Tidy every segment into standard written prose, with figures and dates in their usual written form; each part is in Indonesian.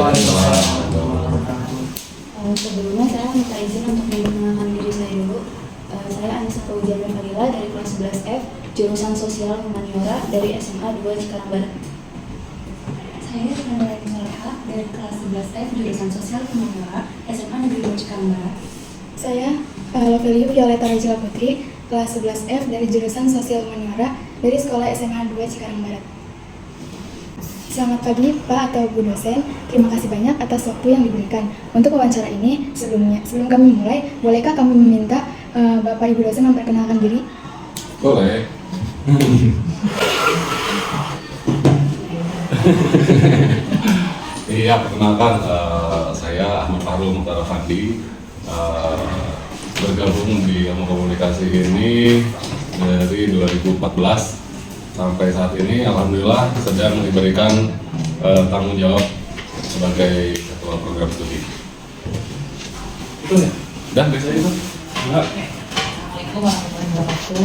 Sebelumnya saya minta izin untuk memperkenalkan diri saya dulu. Saya Anissa Fauzia Fadila dari kelas 11F, jurusan Sosial Humaniora dari SMA 2 Cikarang Barat. Saya Nurani Soleha dari kelas 11F, jurusan Sosial Humaniora, SMA Negeri 2 Cikarang Barat. Saya Lovelio Violeta Rajila Putri, kelas 11F dari jurusan Sosial Humaniora dari Sekolah SMA 2 Cikarang Barat. Selamat pagi Pak atau Bu dosen, terima kasih banyak atas waktu yang diberikan. Untuk wawancara ini, sebelum kami mulai, bolehkah kami meminta Bapak Ibu dosen memperkenalkan diri? Boleh. Iya, perkenalkan saya Ahmad Fahrul Mukhtar Fandi, bergabung di Ilmu Komunikasi ini dari 2014 sampai saat ini. Alhamdulillah sedang diberikan tanggung jawab sebagai ketua program studi. Itu ya? Dah, biasa itu? Enggak. Assalamualaikum warahmatullahi wabarakatuh.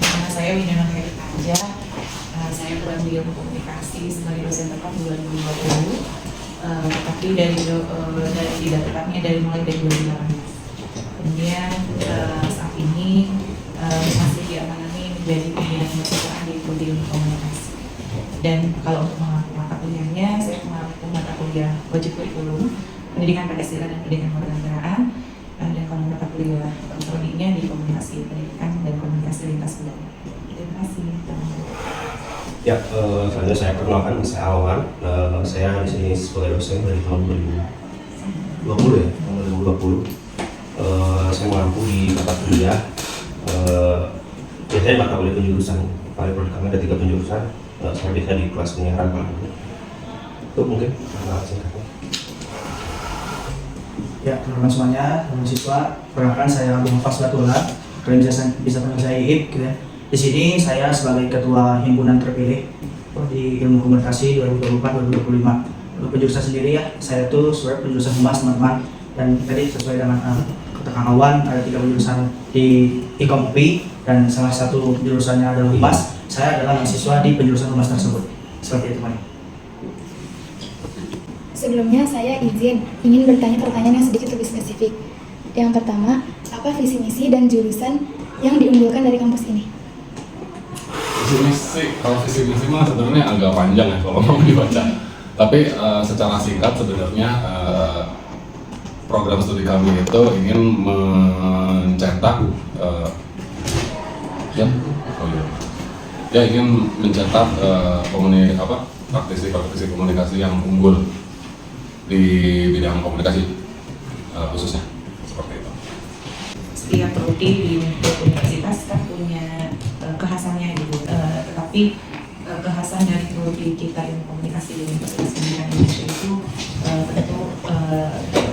Nama saya Winona Heritanja. Saya program di Ilmu Komunikasi sebagai dosen tetap 2020. Tapi tidak tetapnya mulai dari 2018. Kemudian saat ini masih diamanami menjadi pembinaan mahasiswa di Prodi Ilmu Komunikasi. Dan kalau untuk mata kuliahnya, saya mengambil mata kuliah wajib kurikulum, pendidikan Pancasila dan pendidikan kewarganegaraan. Dan kalau mata kuliah prodinya di komunikasi pendidikan dan komunikasi lintas budaya. Terima kasih. Ya, selanjutnya saya perkenalkan, saya Alwan. Saya di sini sebagai dosen dari tahun 2020 ya, tahun 2020. Saya mengampu di mata kuliah. Biasanya mata kuliah penjurusan, pada prodi kami ada 3 penjurusan. Saya biasa di kelas penyiaran. Itu mungkin singkatnya. Ya, teman-teman semuanya, mahasiswa, perkenalkan saya Abu Hafaz Batullah. Kalian bisa panggil saya Iib, gitu ya. Di sini saya sebagai ketua himpunan terpilih di Ilmu Komunikasi 2024-2025. Untuk penjurusan sendiri ya, saya tuh sebenarnya penjurusan humas teman-teman. Dan tadi sesuai dengan kata Kang Awan, ada 3 penjurusan di IKOMPI dan salah satu jurusannya adalah humas. Saya adalah mahasiswa di penjurusan humas tersebut. Seperti itu, Pak. Sebelumnya saya ingin bertanya pertanyaan yang sedikit lebih spesifik. Yang pertama, apa visi misi dan jurusan yang diunggulkan dari kampus ini? Visi misi, kalau visi misi mah sebenarnya agak panjang ya kalau mau dibaca. Tapi secara singkat sebenarnya program studi kami itu ingin mencetak ingin mencetak praktisi komunikasi yang unggul di bidang komunikasi khususnya seperti itu. Setiap prodi di universitas kan punya kekhasannya gitu, tetapi kekhasan dari prodi kita Ilmu Komunikasi di Universitas Pendidikan Indonesia itu tentu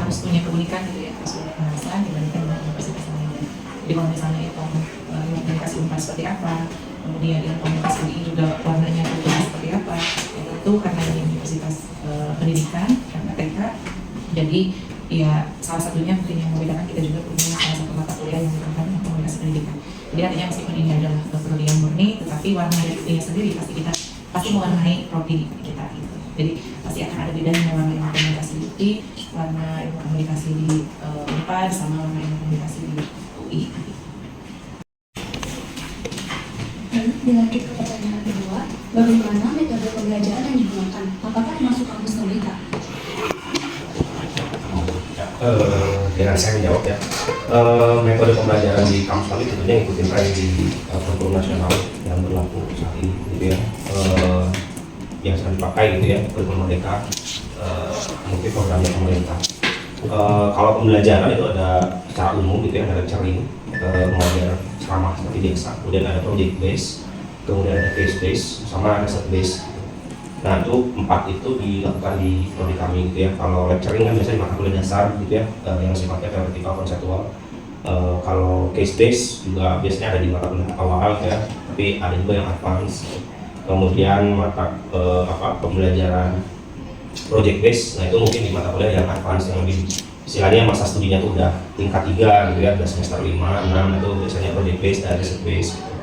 harus punya keunikan gitu ya, harus punya kekhasan dibandingkan dengan universitas lainnya. Jadi kalau misalnya itu Ilmu Komunikasi Unpad seperti apa, kemudian Ilmu Komunikasi UI juga warnanya seperti apa, itu karena ini universitas pendidikan PTK. Jadi ya salah satunya mungkin yang membedakan kita juga punya salah satu mata kuliah yang merupakan komunikasi pendidikan. Jadi artinya meskipun ini adalah prodi yang murni, tetapi warna dari kuliah sendiri pasti mewarnai prodi kita gitu. Jadi pasti akan ada bedanya warna ilmu komunikasi di UI, warna ilmu komunikasi di Unpad, sama warna ilmu komunikasi di UI. Dilanjut ke pertanyaan kedua, bagaimana metode pembelajaran yang digunakan? Apakah termasuk kampus merdeka? Dengan saya menjawab ya, metode pembelajaran di kampus kami tentunya ikutin tren di kurikulum nasional yang berlaku saat ini gitu ya, yang sedang dipakai gitu ya, kurikulum merdeka, mungkin programnya pemerintah. Kalau pembelajaran itu ada secara umum gitu ya, ada lecturing, model ceramah seperti desa, kemudian ada project base, kemudian ada case base, sama ada set base. Nah itu 4 itu dilakukan di prodi kami gitu ya. Kalau lecturing kan biasanya mata kuliah dasar gitu ya, yang sifatnya teoretikal konseptual. Kalau case base juga biasanya ada di mata kuliah awal ya, tapi ada juga yang advance. Kemudian mata pembelajaran project base, nah itu mungkin di mata kuliah yang advance, yang lebih istilahnya masa studinya tuh udah tingkat 3 gitu ya, udah semester 5, 6 itu biasanya project base dan riset base gitu.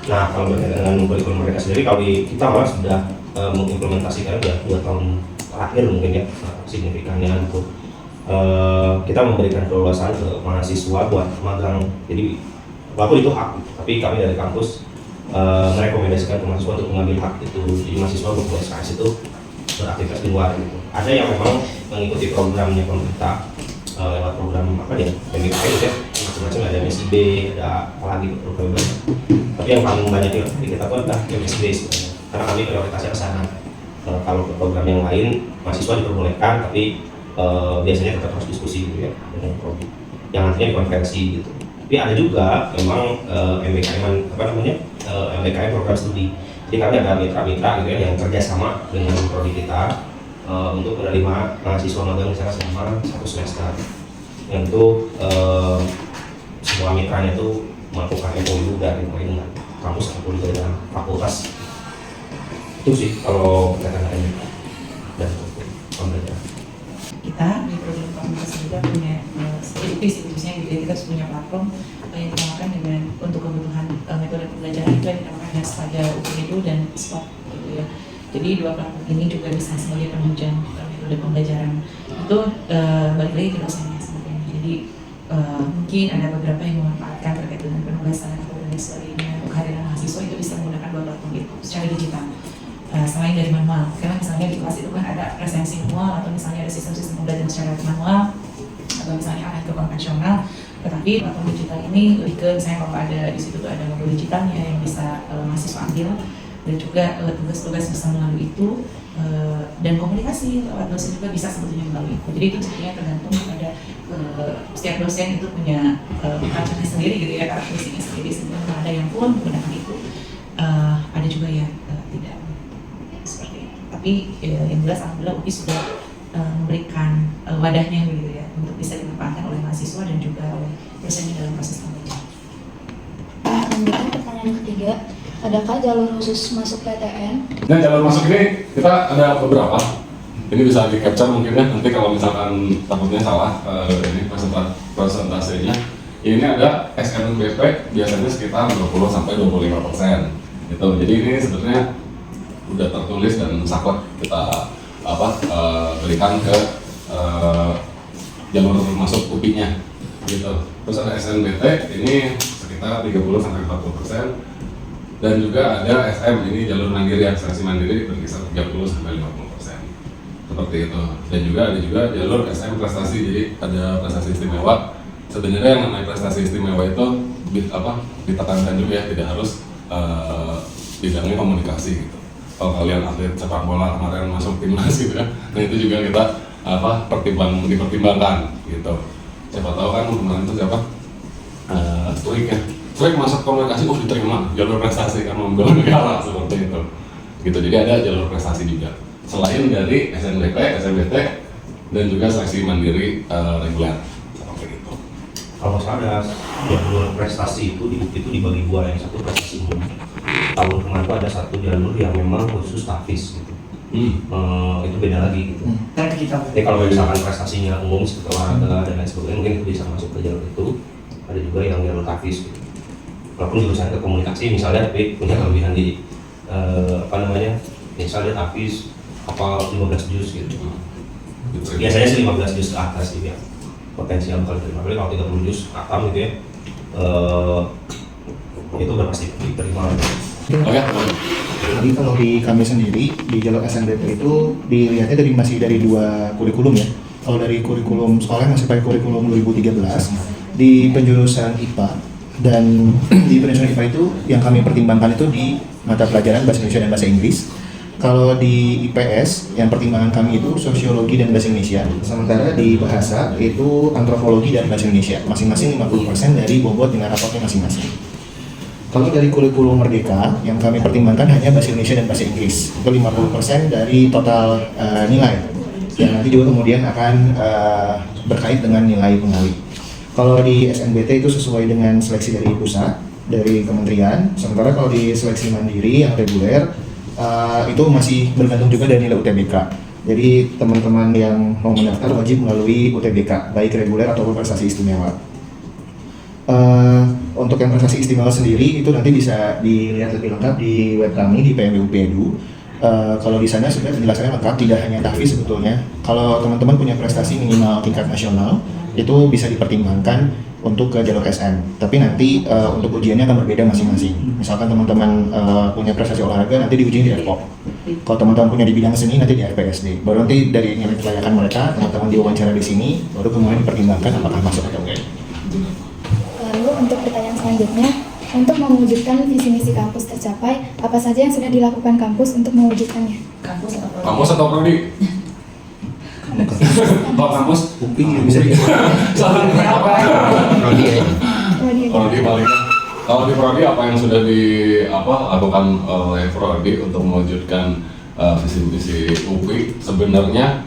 Nah kalau berkaitan dengan kurikulum mereka sendiri, kalau kita malah sudah mengimplementasikan udah 2 tahun terakhir mungkin ya signifikannya gitu. Kita memberikan keleluasaan ke mahasiswa buat magang. Jadi walaupun itu hak, tapi kami dari kampus merekomendasikan ke mahasiswa untuk mengambil hak itu. Jadi mahasiswa berkuliah SKS itu beraktivitas di luar gitu. Ada yang memang mengikuti programnya pemerintah lewat program apa ya, MBK itu ya, macam-macam, ada MSIB, ada apalagi program banyak. Tapi yang paling banyak di kita tuh adalah MSIB sebenarnya, karena kami prioritasnya ke sana. Kalau ke program yang lain mahasiswa diperbolehkan, tapi biasanya tetap harus diskusi gitu ya dengan prodi yang nantinya dikonversi gitu. Tapi ada juga memang MBKM MBKM program studi. Jadi kami ada mitra-mitra gitu ya yang kerjasama dengan prodi kita untuk menerima mahasiswa magang misalnya selama 1 semester. Yang itu semua mitranya itu melakukan MOU dari mulai dengan kampus ataupun dengan fakultas. Itu sih kalau berkaitan dengan dan pembelajaran. Kita di program komunitas juga punya situsnya gitu ya, kita punya platform yang dinamakan dengan untuk kebutuhan metode pembelajaran itu yang dinamakan Haspada UPEDU dan SPOT gitu ya. Jadi dua platform ini juga bisa sebagai penunjang metode pembelajaran itu balik lagi ke dosennya sebenarnya. Jadi mungkin ada beberapa yang memanfaatkan terkait dengan penugasan atau dan sebagainya, kehadiran mahasiswa itu bisa menggunakan dua platform itu secara digital. Selain dari manual, karena misalnya di kelas itu kan ada presensi manual atau misalnya ada sistem-sistem pembelajaran secara manual atau misalnya arah ke konvensional, tetapi platform digital ini lebih ke misalnya kalau ada di situ tuh ada modul digitalnya yang bisa mahasiswa ambil dan juga tugas-tugas bisa melalui itu dan komunikasi lewat dosen juga bisa sebetulnya melalui itu. Jadi itu sebetulnya tergantung kepada setiap dosen itu punya culture-nya sendiri gitu ya, karakteristiknya sendiri. Sebenarnya ada yang pun menggunakan itu, ada juga yang tidak seperti itu. Tapi yang jelas alhamdulillah UPI sudah memberikan wadahnya begitu ya untuk bisa dimanfaatkan oleh mahasiswa dan juga oleh dosennya dalam proses pembelajaran. Lanjutkan pertanyaan ketiga, adakah jalur khusus masuk PTN? Nah, jalur masuk ini kita ada beberapa. Ini bisa di capture mungkin ya, nanti kalau misalkan takutnya salah ini persentasenya. Ini ada SNBP biasanya sekitar 20-25%. Gitu. Jadi ini sebenarnya udah tertulis dan saklek kita berikan ke jalur masuk UPI-nya gitu. Terus ada SNBT ini sekitar 30-40%, dan juga ada SM ini jalur mandiri, seleksi mandiri berkisar 30-50%, seperti itu. Dan juga ada juga jalur SM prestasi, jadi ada prestasi istimewa. Sebenarnya yang namanya prestasi istimewa itu ditekankan juga ya, tidak harus bidangnya komunikasi gitu. Kalau kalian atlet sepak bola kemarin masuk timnas gitu ya, nah itu juga kita dipertimbangkan gitu. Siapa tahu kan kemarin itu siapa Strik ya, Strik masuk komunikasi, diterima jalur prestasi kan membela negara seperti itu gitu. Jadi ada jalur prestasi juga selain dari SNBP, SNBT dan juga seleksi mandiri reguler seperti itu. Kalau saya jalur prestasi itu dibagi dua, yang satu prestasi umum. Tahun kemarin itu ada satu jalur yang memang khusus TAFIS gitu. Itu beda lagi gitu. Jadi kalau misalkan prestasinya umum seperti olahraga dan lain sebagainya, mungkin itu bisa masuk ke jalur itu. Ada juga yang jalur TAFIS gitu. Walaupun jurusan ke komunikasi misalnya, tapi punya kelebihan di misalnya TAFIS apa 15 juz gitu. Biasanya sih 15 juz ke atas gitu ya. Potensial kalau diterima, kalau 30 juz atam gitu ya, itu udah pasti diterima. Jadi kalau di kami sendiri di jalur SNBP itu dilihatnya masih dari dua kurikulum ya. Kalau dari kurikulum sekolah masih pakai kurikulum 2013 di penjurusan IPA, dan di penjurusan IPA itu yang kami pertimbangkan itu di mata pelajaran bahasa Indonesia dan bahasa Inggris. Kalau di IPS yang pertimbangan kami itu sosiologi dan bahasa Indonesia, sementara di bahasa itu antropologi dan bahasa Indonesia, masing-masing 50% dari bobot dengan raportnya masing-masing. Kalau dari kurikulum Merdeka yang kami pertimbangkan hanya bahasa Indonesia dan bahasa Inggris, itu 50% dari total nilai, yang nanti juga kemudian akan berkait dengan nilai penggali. Kalau di SNBT itu sesuai dengan seleksi dari pusat, dari kementerian, sementara kalau di seleksi mandiri yang reguler itu masih bergantung juga dari nilai UTBK. Jadi teman-teman yang mau mendaftar wajib melalui UTBK, baik reguler ataupun prestasi istimewa. Untuk yang prestasi istimewa sendiri itu nanti bisa dilihat lebih lengkap di web kami di PMB UPEDU. Kalau di sana sebenarnya penjelasannya lengkap, tidak hanya tahfiz sebetulnya. Kalau teman-teman punya prestasi minimal tingkat nasional, itu bisa dipertimbangkan untuk ke jalur SM. Tapi nanti untuk ujiannya akan berbeda masing-masing. Misalkan teman-teman punya prestasi olahraga, nanti diujiin di RPOP. Kalau teman-teman punya di bidang seni, nanti di RPSD. Baru nanti dari nilai kelayakan mereka, teman-teman diwawancara di sini, baru kemudian dipertimbangkan apakah masuk atau enggak. Lalu untuk pertanyaan selanjutnya, untuk mewujudkan visi misi kampus tercapai, apa saja yang sudah dilakukan kampus untuk mewujudkannya? Kampus atau prodi? Kalau kampus, Uping bisa salah apa? Prodi ya. Prodi paling. Kalau di prodi apa yang sudah lakukan oleh prodi untuk mewujudkan visi misi UPI? Sebenarnya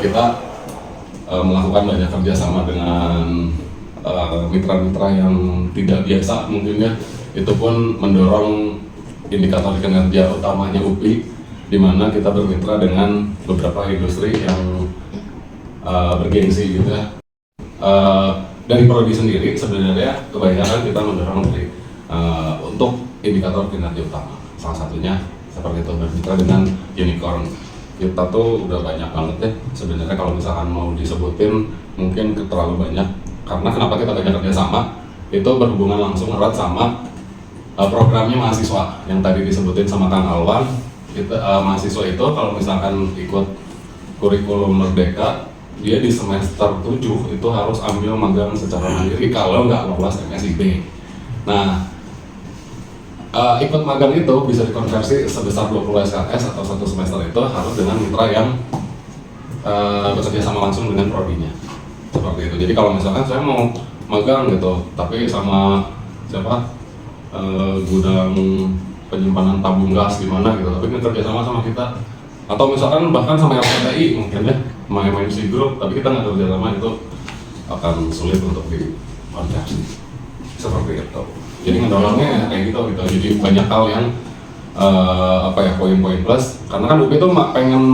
kita melakukan banyak kerjasama dengan mitra-mitra yang tidak biasa mungkin ya. Itu pun mendorong indikator kinerja utamanya UPI, di mana kita bermitra dengan beberapa industri yang bergengsi gitu ya. Dari prodi sendiri sebenarnya kebanyakan kita mendorong dari untuk indikator kinerja utama. Salah satunya seperti itu, bermitra dengan unicorn. Kita tuh udah banyak banget ya sebenarnya, kalau misalkan mau disebutin mungkin terlalu banyak. Karena kenapa kita banyak kerjasama, itu berhubungan langsung erat sama programnya mahasiswa yang tadi disebutin sama Kang Alwan. Mahasiswa itu kalau misalkan ikut kurikulum Merdeka, dia di semester 7 itu harus ambil magang secara mandiri kalau nggak lolos MSIP. Nah, ikut magang itu bisa dikonversi sebesar 20 SKS atau satu semester itu harus dengan mitra yang bekerja sama langsung dengan prodinya. Seperti itu. Jadi kalau misalkan saya mau magang gitu, tapi sama siapa gudang penyimpanan tabung gas di mana gitu, tapi kerja sama kita, atau misalkan bahkan sama LPTI mungkin ya, sama MMC Group, tapi kita nggak kerja sama, itu akan sulit untuk dikonversi. Seperti itu. Jadi ngedorongnya kayak gitu. Jadi banyak hal yang poin-poin plus, karena kan UP itu pengen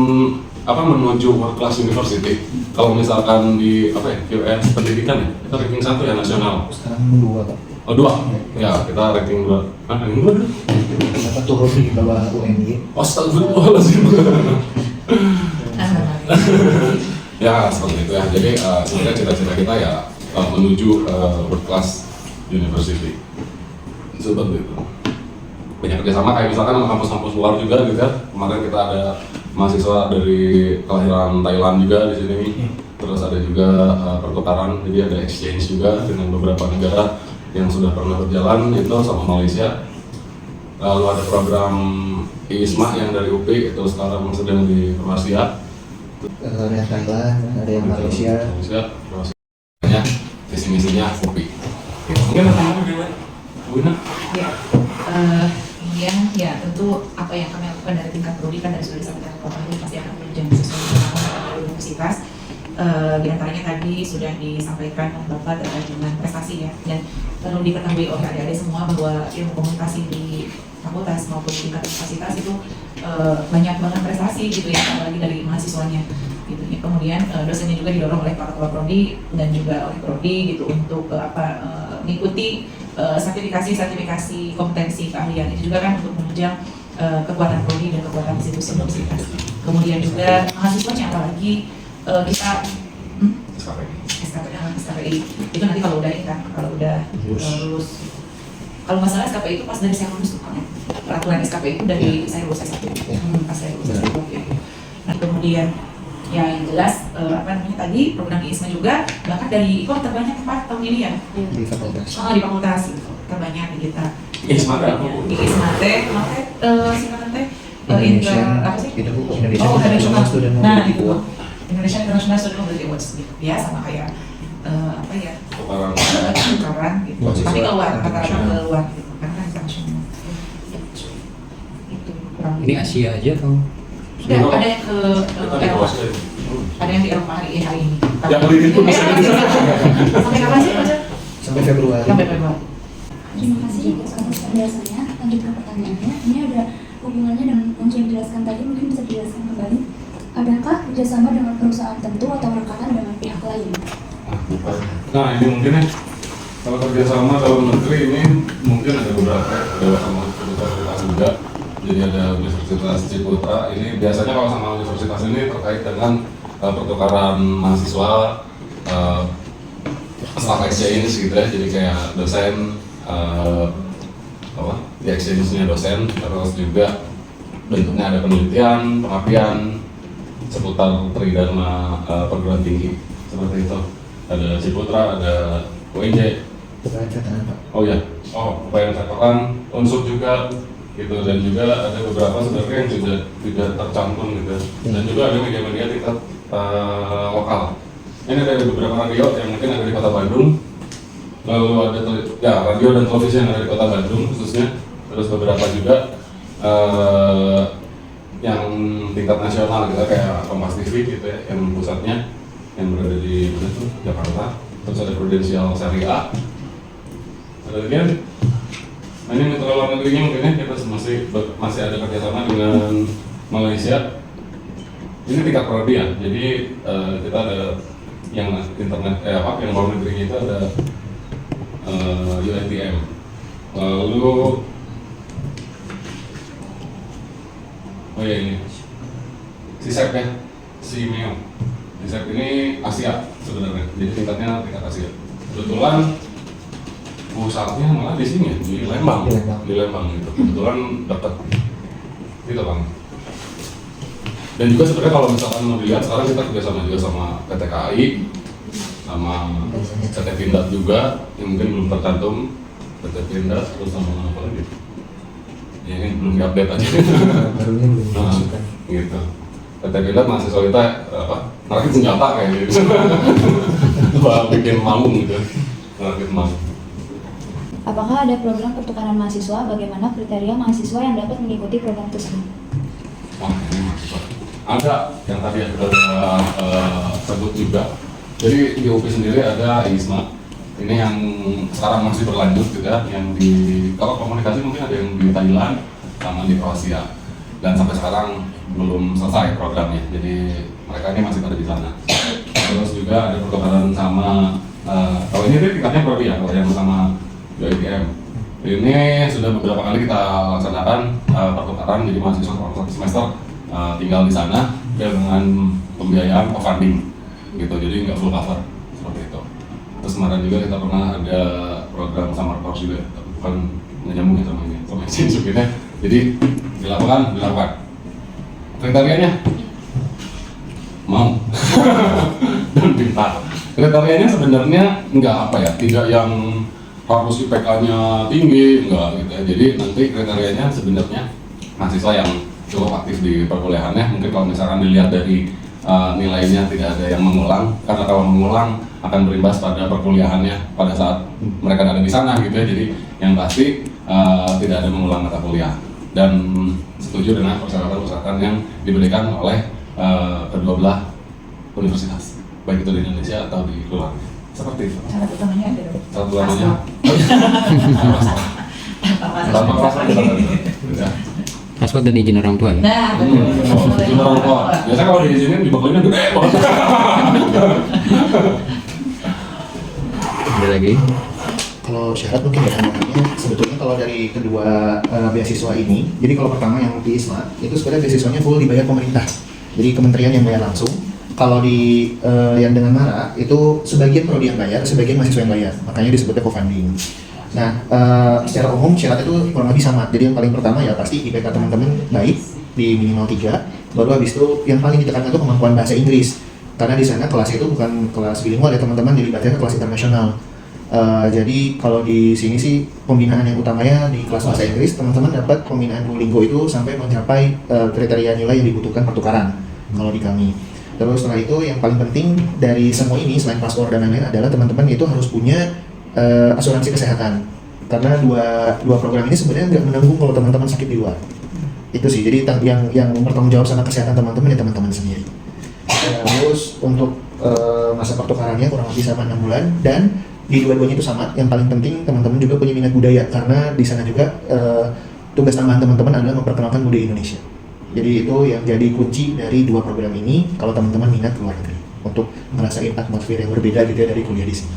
menuju world class university. Kalau misalkan di QS pendidikan ya, itu ranking 1 ya nasional. Sekarang 2 Pak. Oh 2? Ya, kita ranking 2. Ranking 2 dulu? Dapat turun di bawah UNY. Astagfirullahaladzim. Ya, seperti itu ya. Jadi sebenarnya cita-cita kita ya menuju world class university. Seperti itu. Banyak kerjasama kayak misalkan sama kampus-kampus luar juga gitu ya. Kemarin kita ada mahasiswa dari kelahiran Thailand juga di sini. Terus ada juga pertukaran, jadi ada exchange juga dengan beberapa negara yang sudah pernah berjalan itu sama Malaysia. Lalu ada program ISMA yang dari UPI itu sekarang sedang dipromosikan. Ada Thailand, ada yang Malaysia. Banyak visi misinya UPI. Mungkin apa gimana? Buna? Ya. Kemudian ya tentu apa yang kami lakukan dari tingkat prodi kan dari sudah disampaikan Bapak ini pasti akan berjalan sesuai dengan universitas. Di antaranya tadi sudah disampaikan oleh Bapak terkait dengan prestasi ya, dan perlu diketahui oleh adik-adik semua bahwa ilmu komunikasi di fakultas maupun tingkat universitas itu banyak banget prestasi gitu ya, apalagi dari mahasiswanya gitu ya. Kemudian dosennya juga didorong oleh para ketua prodi dan juga oleh prodi gitu untuk mengikuti sertifikasi kompetensi keahlian. Itu juga kan untuk menunjang kekuatan prodi dan kekuatan institusi universitas. Kemudian juga mahasiswanya apalagi kita SKPI itu nanti kalau udah lulus. Kalau masalah SKPI itu pas dari saya lulus tuh kan, peraturan SKPI itu dari saya lulus S1. Pas saya lulus S1. Nah kemudian ya yang jelas tadi program ISMA juga bahkan dari terbanyak 4 tahun ini ya Di fakultas. di fakultas gitu, terbanyak di kita. ISMA Di ISMA singkatan Indonesia apa sih? Indonesia International Student Nah Mobility itu Award. Indonesia International Student Mobility Awards gitu. Ya sama kayak tukaran gitu. Tapi keluar rata-rata keluar gitu karena internasional. Itu kurang Ini Asia aja atau? Enggak, ada yang ke Eropa. Ada yang di Eropa hari ini. Yang beli itu bisa Sampai kapan sih? Sampai Februari. Sampai Februari. Terima kasih atas penjelasannya. Lanjut ke pertanyaannya. Ini ada hubungannya dengan yang sudah dijelaskan tadi, mungkin bisa dijelaskan kembali. Adakah kerjasama dengan perusahaan tertentu atau rekanan dengan pihak lain? Nah ini mungkin ya, kalau kerjasama dalam negeri ini mungkin ada beberapa, ada sama universitas juga. Jadi ada Universitas Ciputra. Ini biasanya kalau sama universitas ini terkait dengan pertukaran mahasiswa, staff exchange gitu ya. Jadi kayak dosen, di exchange-nya dosen, terus juga bentuknya ada penelitian, pengabdian seputar tridharma perguruan tinggi seperti itu. Ada Ciputra, ada UNJ. Oh ya, upaya veteran, unsur juga gitu, dan juga ada beberapa sebenarnya yang tidak tercantum gitu, dan juga ada media-media tingkat lokal. Ini ada beberapa radio yang mungkin ada di Kota Bandung, lalu ada radio dan televisi yang ada di Kota Bandung khususnya, terus beberapa juga yang tingkat nasional gitu kayak Kompas TV gitu ya, yang pusatnya yang berada di Jakarta. Terus ada Prudensial Syariah. Ada lagi, ini mitra luar negerinya mungkin ya, kita masih ada kerjasama dengan Malaysia. Ini tingkat prodi ya, jadi kita ada yang internet yang luar negerinya itu ada UITM. Lalu ini CISEP ya, CIMEO. CISEP ini Asia sebenarnya, jadi tingkatnya tingkat Asia. Kebetulan pusatnya malah di sini ya, di Lembang gitu. Kebetulan dekat gitu Bang. Dan juga sebenarnya kalau misalkan mau dilihat sekarang kita kerjasama juga sama PT KAI, sama PT Pindad juga yang mungkin belum tercantum, PT Pindad, terus sama apa lagi? Ya ini belum diupdate aja. Barunya belum dimasukkan. Gitu. PT Pindad mahasiswa kita merakit senjata kayak gitu. Bikin maung gitu, merakit maung. Apakah ada program pertukaran mahasiswa? Bagaimana kriteria mahasiswa yang dapat mengikuti program tersebut? Wah, ini mahasiswa. Ada yang tadi ya sudah sebut juga. Jadi di UPI sendiri ada ISMA. Ini yang sekarang masih berlanjut juga. Yang di kalau komunikasi mungkin ada yang di Thailand sama di Kroasia. Dan sampai sekarang belum selesai programnya. Jadi mereka ini masih pada di sana. Terus juga ada pertukaran sama kalau ini tingkatnya prodi ya, kalau yang sama UITM. Ini sudah beberapa kali kita laksanakan pertukaran, jadi mahasiswa selama 1 semester tinggal di sana dengan pembiayaan co-funding gitu, jadi nggak full cover seperti itu. Terus kemarin juga kita pernah ada program summer course juga, bukan nyambung ya sama ini, sama exchange gitu. Jadi dilakukan. Kriterianya mau dan pintar. Kriterianya sebenarnya nggak tidak yang harus IPK-nya tinggi, enggak gitu ya. Jadi nanti kriterianya sebenarnya mahasiswa yang cukup aktif di perkuliahannya. Mungkin kalau misalkan dilihat dari nilainya tidak ada yang mengulang, karena kalau mengulang akan berimbas pada perkuliahannya pada saat mereka ada di sana gitu ya. Jadi yang pasti tidak ada mengulang mata kuliah, dan setuju dengan persyaratan-persyaratan yang diberikan oleh kedua belah universitas, baik itu di Indonesia atau di luar. Seperti itu. Syarat utamanya ada dong. Syarat utamanya tanpa paspor. Paspor dan izin orang tua ya? Nah, betul. Izin orang tua. Biasanya kalau diizinin dibekelinnya gede banget. Ada lagi? Kalau syarat mungkin ya tambahannya sebetulnya kalau dari kedua beasiswa ini, jadi kalau pertama yang di ISMA itu sebenarnya beasiswanya full dibayar pemerintah, jadi kementerian yang bayar langsung. Kalau di yang dengan MARA itu sebagian prodi yang bayar, sebagian mahasiswa yang bayar, makanya disebutnya co-funding. Nah, secara umum syarat itu kurang lebih sama. Jadi yang paling pertama ya pasti IPK teman-teman baik di minimal 3, baru habis itu yang paling ditekankan itu kemampuan bahasa Inggris. Karena di sana kelas itu bukan kelas bilingual ya teman-teman, jadi berarti kelas internasional. Jadi kalau di sini sih pembinaan yang utamanya di kelas bahasa Inggris, teman-teman dapat pembinaan Duolingo itu sampai mencapai kriteria nilai yang dibutuhkan pertukaran kalau di kami. Terus setelah itu yang paling penting dari semua ini selain paspor dan lain-lain adalah teman-teman itu harus punya asuransi kesehatan. Karena dua program ini sebenarnya nggak menanggung kalau teman-teman sakit di luar. Itu sih, jadi yang bertanggung jawab sama kesehatan teman-teman ya teman-teman sendiri. Terus untuk masa pertukarannya kurang lebih sama 6 bulan, dan di dua-duanya itu sama. Yang paling penting teman-teman juga punya minat budaya, karena di sana juga tugas tambahan teman-teman adalah memperkenalkan budaya Indonesia. Jadi itu yang jadi kunci dari dua program ini kalau teman-teman minat ke luar negeri untuk ngerasain atmosfer yang berbeda gitu ya dari kuliah di sini.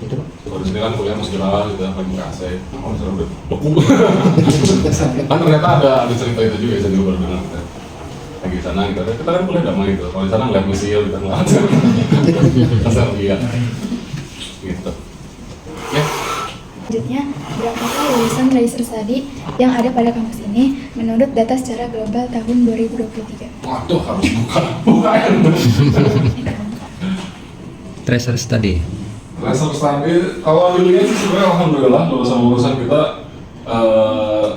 Gitu. Kalau di sini kan kuliah masih jelas gitu, pakai AC. Oh, sekarang udah beku. Kan ternyata ada cerita itu juga, saya juga baru dengar. Lagi di sana gitu, kita kan kuliah damai gitu. Kalau di sana ngeliat museum gitu, ngeliat kasar lihat. Gitu. Ya. Selanjutnya, berapakah lulusan research study yang ada pada kampus ini menurut data secara global tahun 2023? Waduh, harus buka ya. Tracer study. Research study, kalau dilihat sih sebenarnya alhamdulillah lulusan-lulusan kita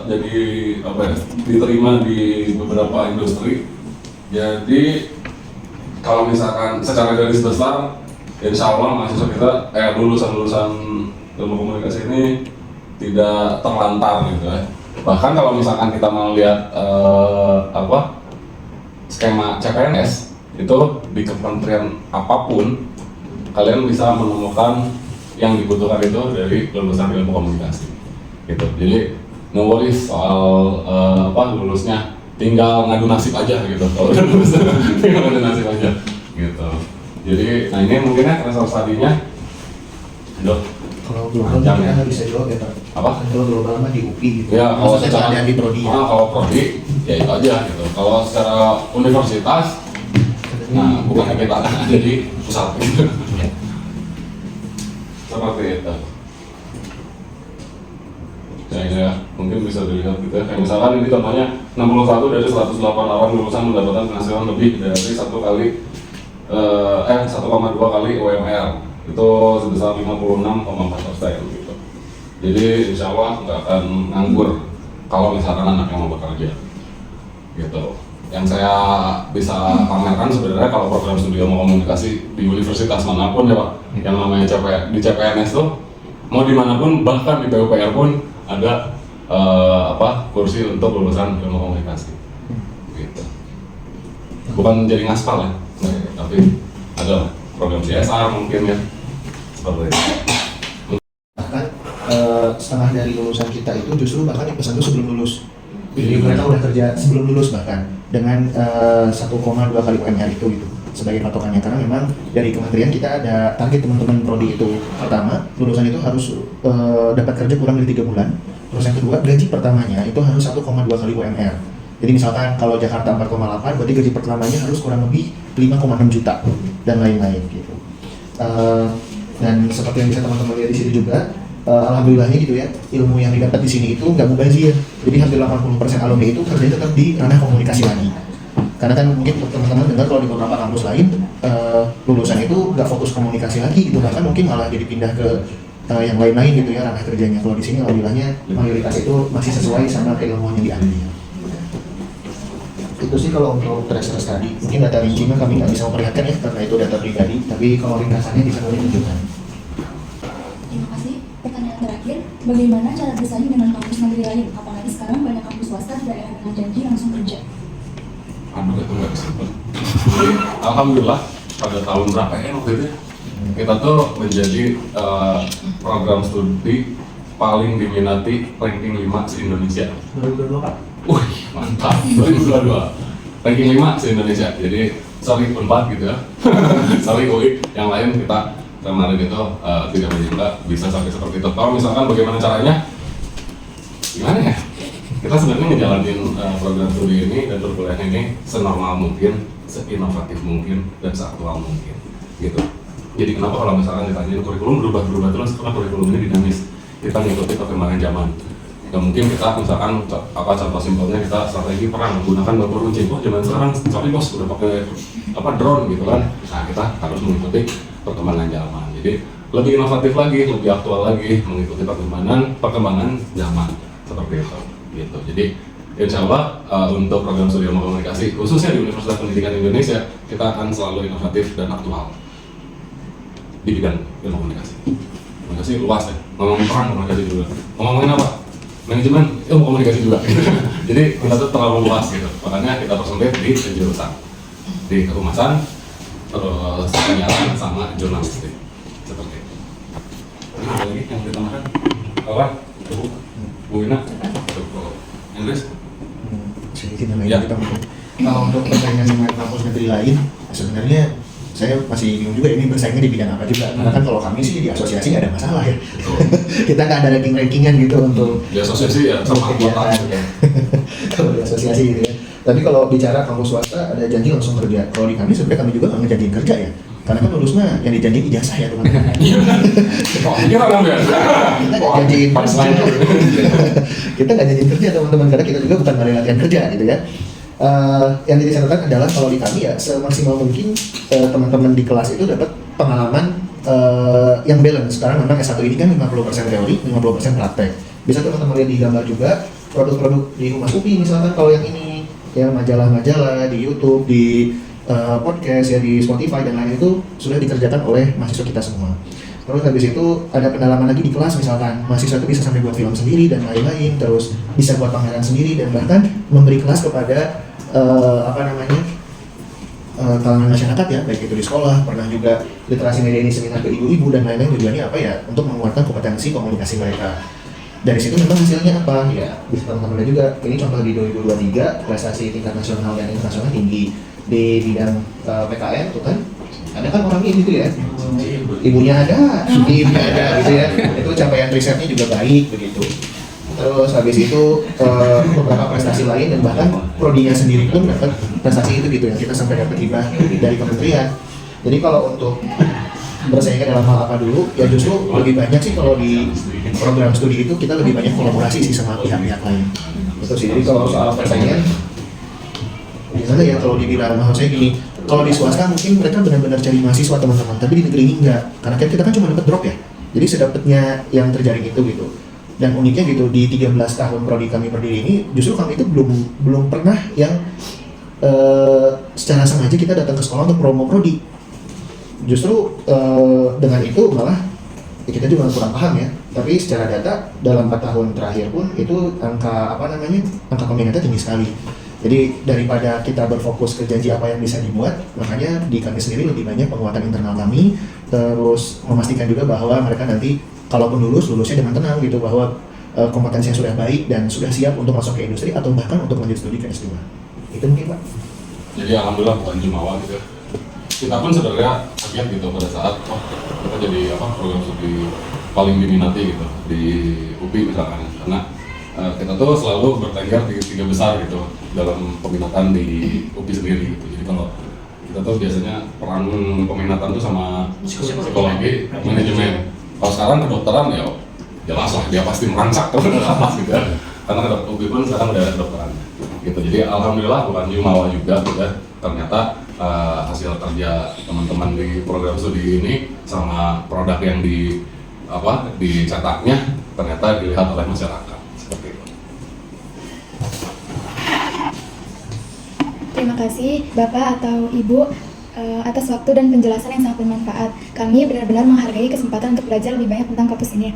jadi apa ya, diterima di beberapa industri. Jadi kalau misalkan secara garis besar, insya Allah mahasiswa kita, lulusan-lulusan ilmu komunikasi ini tidak terlantar gitu ya. Bahkan kalau misalkan kita mau lihat skema CPNS itu di kementerian apapun kalian bisa menemukan yang dibutuhkan itu dari lulusan ilmu komunikasi gitu. Jadi no worries soal lulusnya, tinggal ngadu nasib aja gitu. Kalau udah lulus tinggal ngadu nasib aja gitu. Jadi nah ini mungkinnya research study-nya kalau global kan bisa jawab ya Pak. Apa? Kalau global mah di UPI gitu. Ya, kalau secara di prodi ya. Kalau prodi ya itu aja gitu. Kalau secara universitas, nah bukan kita ada di pusat gitu. Seperti itu. Ya, mungkin bisa dilihat gitu ya. Kayak misalkan ini contohnya 61 dari 108 orang lulusan mendapatkan penghasilan lebih dari 1,2 kali UMR. Itu sebesar 56,4% gitu. Jadi insya Allah nggak akan nganggur kalau misalkan anaknya mau bekerja gitu. Yang saya bisa pamerkan sebenarnya kalau program studi ilmu komunikasi di universitas manapun ya Pak, yang namanya di CPNS tuh mau dimanapun, bahkan di PUPR pun ada kursi untuk lulusan ilmu komunikasi gitu. Bukan jadi ngaspal ya, tapi ada program CSR mungkin ya. Bahkan setengah dari lulusan kita itu justru bahkan pesan itu sebelum lulus. Jadi mereka udah kerja sebelum lulus bahkan dengan 1,2 kali UMR itu gitu sebagai patokannya, karena memang dari kementerian kita ada target teman-teman prodi itu. Pertama, lulusan itu harus dapat kerja kurang dari 3 bulan. Terus yang kedua, gaji pertamanya itu harus 1,2 kali UMR. Jadi misalkan kalau Jakarta 4,8, berarti gaji pertamanya harus kurang lebih 5,6 juta dan lain-lain gitu. Dan seperti yang bisa teman-teman lihat di sini juga, alhamdulillahnya gitu ya, ilmu yang didapat di sini itu nggak mubazir. Jadi hampir 80% alumni itu kerjanya tetap di ranah komunikasi lagi. Karena kan mungkin teman-teman dengar kalau di beberapa kampus lain lulusan itu nggak fokus komunikasi lagi gitu, bahkan mungkin malah jadi pindah ke yang lain-lain gitu ya ranah kerjanya. Kalau di sini alhamdulillahnya mayoritas itu masih sesuai sama keilmuan yang diambil. Itu sih kalau untuk tracer study. Mungkin data rinci mah kami nggak bisa memperlihatkan ya karena itu data pribadi, tapi kalau ringkasannya bisa kami tunjukkan. Terima kasih. Pertanyaan terakhir, bagaimana cara bersaing dengan kampus negeri lain? Apalagi sekarang banyak kampus swasta di daerah dengan janji langsung kerja. Aduh, itu nggak bisa. Jadi, alhamdulillah pada tahun berapa ya waktu itu kita tuh menjadi program studi paling diminati ranking 5 se-Indonesia. 2022 Pak. Wih, mantap. 2022. Ranking 5 se-Indonesia. Jadi, sorry Unpad gitu ya. Sorry UI. Yang lain kita kemarin itu tidak menyangka bisa sampai seperti itu. Kalau misalkan bagaimana caranya? Gimana ya? Kita sebenarnya ngejalanin program studi ini dan berkuliah ini senormal mungkin, seinovatif mungkin, dan seaktual mungkin. Gitu. Jadi kenapa kalau misalkan ditanyain kurikulum berubah terus, karena kurikulum ini dinamis. Kita ngikuti perkembangan zaman. Nggak mungkin kita misalkan contoh simpelnya kita strategi perang menggunakan batu runcing. Oh zaman sekarang sorry bos udah pakai drone gitu kan. Nah kita harus mengikuti perkembangan zaman. Jadi lebih inovatif lagi, lebih aktual lagi, mengikuti perkembangan zaman seperti itu. Gitu. Jadi insya Allah untuk program studi ilmu komunikasi khususnya di Universitas Pendidikan Indonesia kita akan selalu inovatif dan aktual di bidang ilmu komunikasi. Komunikasi luas ya, ngomongin perang komunikasi juga, ngomongin apa? Manajemen ilmu komunikasi juga. Jadi kita tuh terlalu luas gitu, makanya kita persempit di jurusan, di kehumasan, terus penyiaran sama jurnalistik seperti itu. Ini ada lagi yang ditambahkan? Apa? Bu Ina? Inggris? Sedikit yang lain kita mungkin. Kalau untuk persaingan dengan kampus negeri lain, sebenarnya saya masih bingung juga ini bersaingnya di bidang apa juga. Karena kan kalau kami sih di asosiasi nggak ada masalah ya. Kita nggak ada ranking-rankingan gitu untuk di asosiasi ya sama anggota gitu ya. Kalau di asosiasi gitu ya. Tapi kalau bicara kampus swasta ada janji langsung kerja. Kalau di kami sebenarnya kami juga nggak ngejanjiin kerja ya. Karena kan lulus mah yang dijanjiin ijazah ya teman-teman. Kok kita nggak biasa? Kita nggak janjiin kita nggak janjiin kerja teman-teman, karena kita juga bukan dari latihan kerja gitu ya. Yang jadi catatan adalah kalau di kami ya semaksimal mungkin teman-teman di kelas itu dapat pengalaman yang balance. Sekarang memang S1 ini kan 50% teori, 50% praktek. Bisa teman-teman lihat di gambar juga produk-produk di Humas UPI, misalkan kalau yang ini ya majalah-majalah di YouTube, di podcast ya, di Spotify dan lain itu sudah dikerjakan oleh mahasiswa kita semua. Terus habis itu ada pendalaman lagi di kelas, misalkan mahasiswa itu bisa sampai buat film sendiri dan lain-lain, terus bisa buat pameran sendiri dan bahkan memberi kelas kepada kalangan masyarakat ya, baik itu di sekolah, pernah juga literasi media ini seminar ke ibu-ibu dan lain-lain. Tujuannya apa ya? Untuk menguatkan kompetensi komunikasi mereka. Dari situ memang hasilnya apa? Ya, bisa teman-teman lihat juga. Ini contoh di 2023 prestasi tingkat nasional dan internasional tinggi di bidang PKN tuh kan. Ada kan orangnya gitu ya, ibunya ada, ibunya ada gitu ya. Itu capaian risetnya juga baik begitu. Terus habis itu beberapa prestasi lain dan bahkan prodinya sendiri pun dapat prestasi itu gitu ya. Kita sampai dapat hibah dari kementerian. Jadi kalau untuk bersaingnya dalam hal apa dulu, ya justru lebih banyak sih kalau di program studi itu kita lebih banyak kolaborasi sih sama pihak-pihak lain. Itu sih. Jadi kalau soal persaingan, gimana ya kalau dibilang, maksud saya gini, kalau di swasta mungkin mereka benar-benar cari mahasiswa teman-teman, tapi di negeri ini enggak, karena kita kan cuma dapat drop ya. Jadi sedapatnya yang terjadi itu gitu. Dan uniknya gitu, di 13 tahun prodi kami berdiri ini, justru kami itu belum pernah yang secara sengaja kita datang ke sekolah untuk promo prodi. Justru dengan itu malah ya kita juga kurang paham ya. Tapi secara data dalam 4 tahun terakhir pun itu angka peminatnya tinggi sekali. Jadi daripada kita berfokus ke janji apa yang bisa dibuat, makanya di kami sendiri lebih banyak penguatan internal kami, terus memastikan juga bahwa mereka nanti kalaupun lulusnya dengan tenang gitu, bahwa kompetensi yang sudah baik dan sudah siap untuk masuk ke industri atau bahkan untuk lanjut studi ke S2. Itu mungkin Pak. Jadi alhamdulillah bukan jumawa gitu. Kita pun sebenarnya kaget gitu pada saat kita jadi program studi paling diminati gitu di UPI misalkan, karena kita tuh selalu bertengger di 3 besar gitu dalam peminatan di UPI sendiri gitu. Jadi kalau kita tuh biasanya peran peminatan tuh sama psikologi, manajemen. Kalau sekarang kedokteran ya jelas lah dia pasti merancak ke atas gitu ya. Karena UPI pun sekarang udah ada kedokteran gitu. Jadi alhamdulillah bukan jumawa juga gitu ya. Ternyata hasil kerja teman-teman di program studi ini sama produk yang dicetaknya ternyata dilihat oleh masyarakat. Terima kasih Bapak atau Ibu atas waktu dan penjelasan yang sangat bermanfaat. Kami benar-benar menghargai kesempatan untuk belajar lebih banyak tentang kampus ini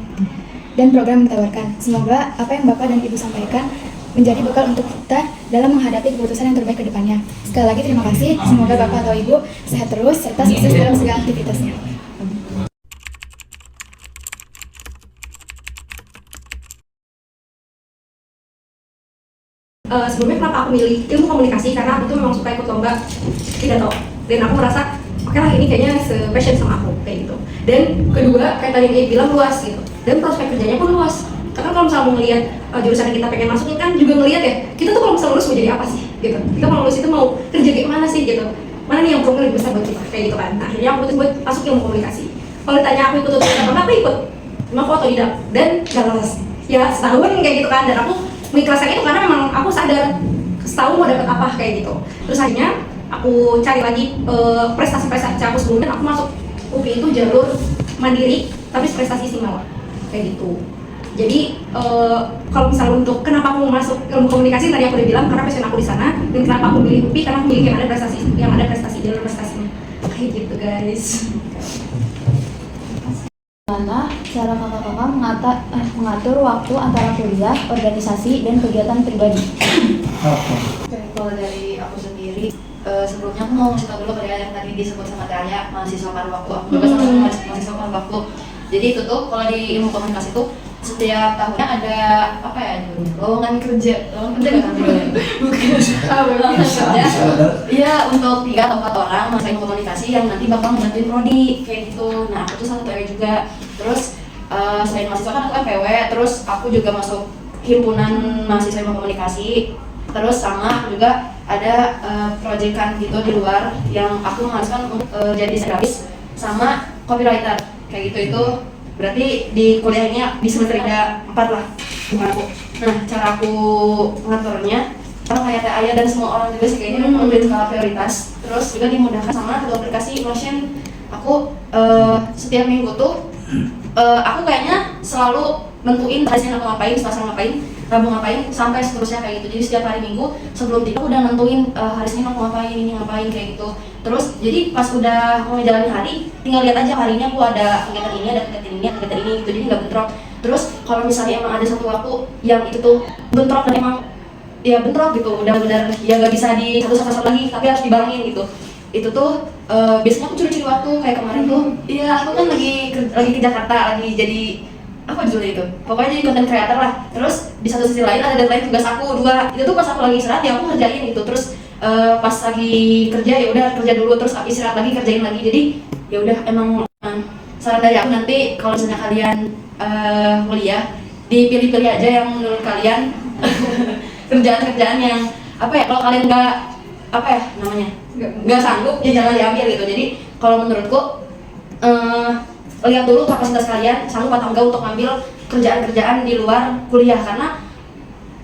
dan program yang ditawarkan. Semoga apa yang Bapak dan Ibu sampaikan menjadi bekal untuk kita dalam menghadapi keputusan yang terbaik ke depannya. Sekali lagi terima kasih. Semoga Bapak atau Ibu sehat terus serta sukses dalam segala aktivitasnya. Sebelumnya kenapa aku milih ilmu komunikasi, karena aku tuh memang suka ikut lomba pidato dan aku merasa oke lah ini kayaknya se-passion sama aku kayak gitu. Dan kedua kayak tadi dia bilang luas gitu, dan prospek kerjanya pun luas. Karena kalau misalnya mau ngelihat jurusan yang kita pengen masukin kan juga ngelihat ya, kita tuh kalau misalnya lulus mau jadi apa sih gitu, kita mau lulus itu mau kerja kayak mana sih gitu, mana nih yang peluang lebih besar buat kita kayak gitu kan. Nah akhirnya aku putus buat masuk ilmu komunikasi. Kalau ditanya aku ikut atau tidak, karena aku ikut, cuma foto tidak dan gak lolos ya setahun kayak gitu kan. Dan aku mengikhlaskan itu karena memang aku sadar setahun mau dapat apa kayak gitu. Terus akhirnya aku cari lagi prestasi-prestasi aku sebelumnya. Aku masuk UPI itu jalur mandiri tapi prestasi istimewa kayak gitu. Jadi kalau misalnya untuk kenapa aku mau masuk ilmu komunikasi, tadi aku udah bilang karena passion aku di sana. Dan kenapa aku pilih UPI, karena aku pilih yang ada prestasi jalur prestasinya kayak gitu guys. Bagaimana cara kakak-kakak mengatur waktu antara kuliah, organisasi, dan kegiatan pribadi? Kalau dari aku sendiri, sebelumnya aku mau cerita dulu pada yang tadi disebut sama Taya, mahasiswa paruh waktu. Aku juga sama mahasiswa paruh waktu. Jadi itu tuh kalau di ilmu komunikasi tuh setiap tahunnya ada apa ya namanya, lowongan kerja nggak kan lowongan kerja iya untuk 3 atau 4 orang mahasiswa komunikasi yang nanti bakal membantuin prodi kayak gitu. Nah aku tuh satu PW juga. Terus selain mahasiswa kan aku kan PW, terus aku juga masuk himpunan mahasiswa ilmu komunikasi. Terus sama aku juga ada proyekan gitu di luar yang aku mengharuskan untuk jadi grafis sama copywriter kayak gitu. Itu berarti di kuliahnya di semester ada 4 lah bukan aku. Nah cara aku mengaturnya sama kayak Teh Aya dan semua orang juga sih kayaknya memberi skala prioritas. Terus juga dimudahkan sama satu aplikasi Notion. Aku setiap minggu tuh aku kayaknya selalu nentuin hari Senin aku ngapain, Selasa ngapain, Rabu ngapain, sampai seterusnya kayak gitu. Jadi setiap hari Minggu sebelum tidur aku udah nentuin hari Senin aku ngapain, ini ngapain kayak gitu. Terus jadi pas udah mau ngejalanin hari, tinggal lihat aja hari ini aku ada kegiatan ini, ada kegiatan ini, ada kegiatan ini gitu. Jadi nggak bentrok. Terus kalau misalnya emang ada satu waktu yang itu tuh bentrok dan emang ya bentrok gitu, udah benar ya nggak bisa di satu lagi, tapi harus dibarengin gitu. Itu tuh biasanya aku curi-curi waktu kayak kemarin tuh. Iya, aku kan lagi ke Jakarta, lagi jadi apa judulnya itu? Pokoknya jadi content creator lah. Terus di satu sisi lain ada deadline tugas aku 2. Itu tuh pas aku lagi istirahat ya aku ngerjain gitu. Terus pas lagi kerja ya udah kerja dulu, terus istirahat lagi kerjain lagi. Jadi ya udah emang saran dari aku nanti kalau misalnya kalian kuliah dipilih-pilih aja yang menurut kalian kerjaan-kerjaan yang apa ya, kalau kalian nggak apa ya namanya nggak sanggup ya jangan diambil gitu. Jadi kalau menurutku lihat dulu kapasitas kalian sanggup atau enggak untuk ngambil kerjaan-kerjaan di luar kuliah, karena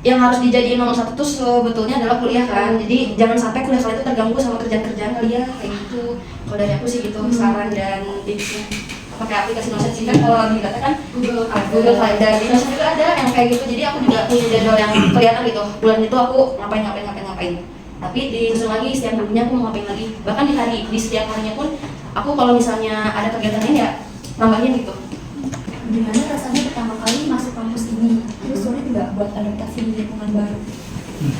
yang harus dijadiin nomor 1 tuh sebetulnya adalah kuliah kan. Jadi jangan sampai kuliah kalian itu terganggu sama kerjaan-kerjaan kalian kayak gitu. Kalau dari aku sih gitu saran dan tipsnya. Pakai aplikasi Notion sih kan, kalau di data kan Google Calendar, di Notion juga ada yang kayak gitu. Jadi aku juga punya jadwal yang kelihatan gitu. Bulan itu aku ngapain. Tapi disusun lagi setiap minggunya aku mau ngapain lagi. Bahkan di setiap harinya pun aku kalau misalnya ada kegiatan lain ya nambahin gitu. Gimana rasanya pertama kali masuk kampus ini? Terus sulit nggak buat adaptasi di lingkungan baru?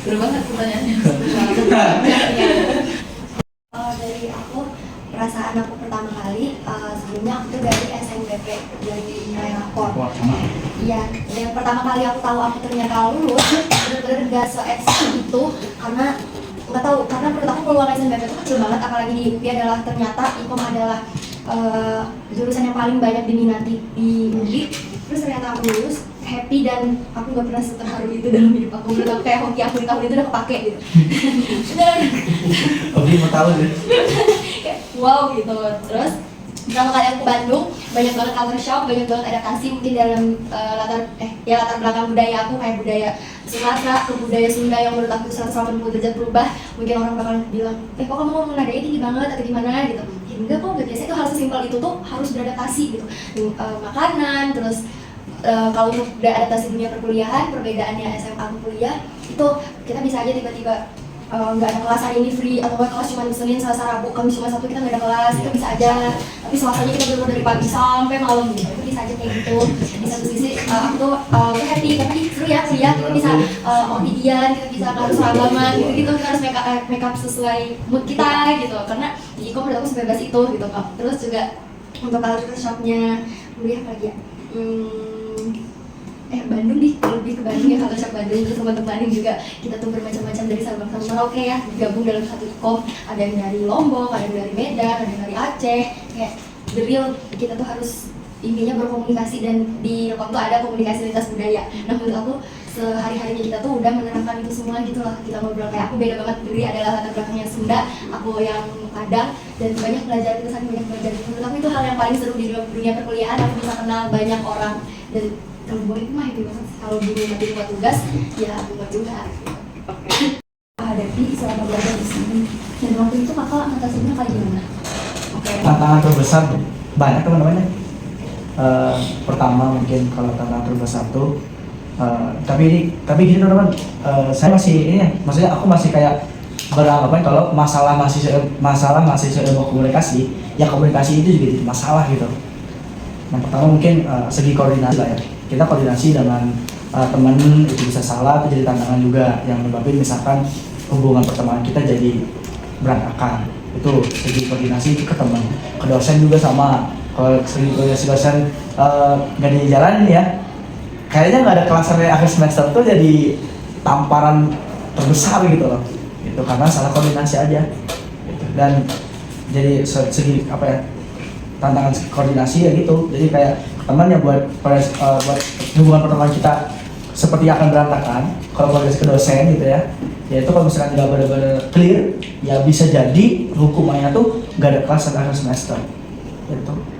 Seru banget pertanyaannya. Dari aku, perasaan aku pertama kali sebelumnya aku tuh dari SNBP, dari nilai rapor. Iya, yang pertama kali aku tahu aku ternyata lulus bener-bener gak se-ekstrim itu, karena nggak tahu, karena menurut aku peluang SNBP itu kecil banget, apalagi di UPI adalah ternyata IPOM adalah jurusan yang paling banyak diminati di UPI. Terus ternyata aku lulus, happy, dan aku nggak pernah seterharu itu dalam hidup aku. Menurut aku kayak hoki aku di tahun itu udah kepake gitu. Oke, mau tahu deh. Kayak wow gitu. Terus pertama kali aku ke Bandung, banyak banget culture shock, banyak banget adaptasi mungkin dalam latar belakang budaya aku, kayak budaya Sumatera ke budaya Sunda yang menurut aku 180 derajat berubah. Mungkin orang bakal bilang, kok kamu ngomong nadanya tinggi banget atau gimana gitu. Ya enggak kok, biasanya itu hal sesimpel itu tuh harus beradaptasi gitu. Makanan, terus kalau untuk adaptasi dunia perkuliahan, perbedaannya SMA ke kuliah itu kita bisa aja tiba-tiba nggak ada kelas hari ini free, atau kelas cuma Senin, Selasa, Rabu, Kamis cuma Sabtu kita nggak ada kelas, itu bisa aja. Tapi Selasanya kita benar dari pagi sampai malam gitu, itu bisa aja kayak gitu. Di satu sisi aku tuh happy, tapi seru ya kuliah, kita bisa OTD-an, kita bisa harus seragaman gitu, kita harus make up sesuai mood kita gitu. Karena di Iko menurut aku sebebas itu gitu kok. Terus juga untuk culture shock-nya kuliah apa lagi ya? Bandung lebih ke Bandung ya, kalau shock Bandung. Terus teman-teman Bandung juga kita tuh bermacam-macam dari Sabang sampai Merauke ya, gabung dalam satu IKOM. Ada yang dari Lombok, ada yang dari Medan, ada yang dari Aceh. Kayak the real kita tuh harus intinya berkomunikasi, dan di IKOM tuh ada komunikasi lintas budaya. Nah menurut aku sehari-harinya kita tuh udah menerapkan itu semua gitu lah. Kita ngobrol kayak aku beda banget, Diri adalah latar belakangnya Sunda, aku yang Padang, dan banyak belajar, kita saling banyak belajar. Menurut aku itu hal yang paling seru di dunia perkuliahan. Aku bisa kenal banyak orang, dan kalau gue itu mah happy banget. Kalau dulu nanti buat tugas, ya buat juga. Hadapi selama belajar di sini. Dan waktu itu kakak ngatasinya kayak gimana? Tantangan terbesar banyak teman-teman ya. Pertama mungkin kalau tantangan terbesar tuh, tapi gini teman-teman, saya masih ini ya, maksudnya aku masih kayak beranggapan kalau masalah mahasiswa ilmu komunikasi, ya komunikasi itu juga jadi masalah gitu. Yang pertama mungkin segi koordinasi lah ya. Kita koordinasi dengan teman itu bisa salah, itu jadi tantangan juga yang menyebabkan misalkan hubungan pertemanan kita jadi berantakan. Itu segi koordinasi ke teman, ke dosen juga sama. Kalau segi koordinasi dosen nggak dijalanin ya, kayaknya nggak ada klasernya akhir semester tuh jadi tamparan terbesar gitu loh, gitu karena salah koordinasi aja gitu. Dan jadi segi apa ya, tantangan koordinasi ya gitu, jadi kayak teman ya buat hubungan pertemuan kita seperti akan berantakan kalau koordinasi ke dosen gitu ya. Ya itu kalau misalkan nggak benar-benar clear, ya bisa jadi hukumannya tuh nggak ada kelas akhir semester gitu.